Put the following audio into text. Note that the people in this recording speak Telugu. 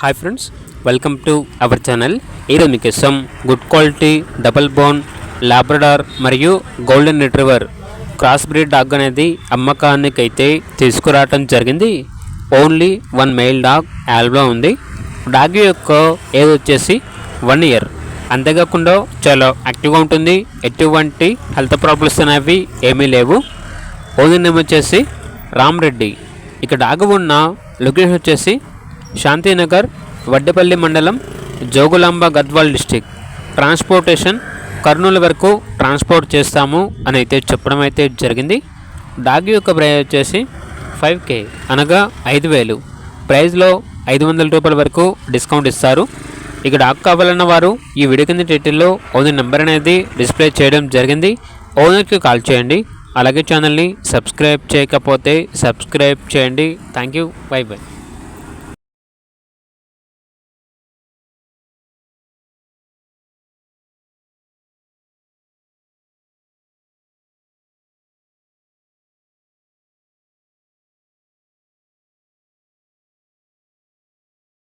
Hi friends, welcome to our channel. ఈరోజు మీకోసం good quality double bone Labrador మరియు golden retriever cross breed dog అనేది అమ్మకానికి అయితే తీసుకురావటం జరిగింది. ఓన్లీ వన్ మెయిల్ డాగ్ యాల్బ్లో ఉంది. డాగ్ యొక్క ఏజ్ వచ్చేసి 1 ఇయర్. అంతేకాకుండా చాలా యాక్టివ్గా ఉంటుంది. ఎటువంటి హెల్త్ ప్రాబ్లమ్స్ అనేవి ఏమీ లేవు. ఓనర్ నేమ్ వచ్చేసి రామ్ రెడ్డి. ఇక డాగ్ ఉన్న లొకేషన్ వచ్చేసి శాంతినగర్, వడ్డేపల్లి మండలం, జోగులాంబ, గద్వాల్ డిస్టిక్. ట్రాన్స్పోర్టేషన్ కర్నూలు వరకు ట్రాన్స్పోర్ట్ చేస్తాము అని అయితే చెప్పడం అయితే జరిగింది. డాగ్ యొక్క ప్రైస్ వచ్చేసి 5K అనగా 5,000. ప్రైస్లో 500 రూపాయల వరకు డిస్కౌంట్ ఇస్తారు. ఇక డాగ్ కావాలన్న వారు ఈ వీడియో కింద టైటిల్లో ఓనర్ నెంబర్ అనేది డిస్ప్లే చేయడం జరిగింది. ఓనర్కి కాల్ చేయండి. అలాగే ఛానల్ని సబ్స్క్రైబ్ చేయకపోతే సబ్స్క్రైబ్ చేయండి. Thank you. By by.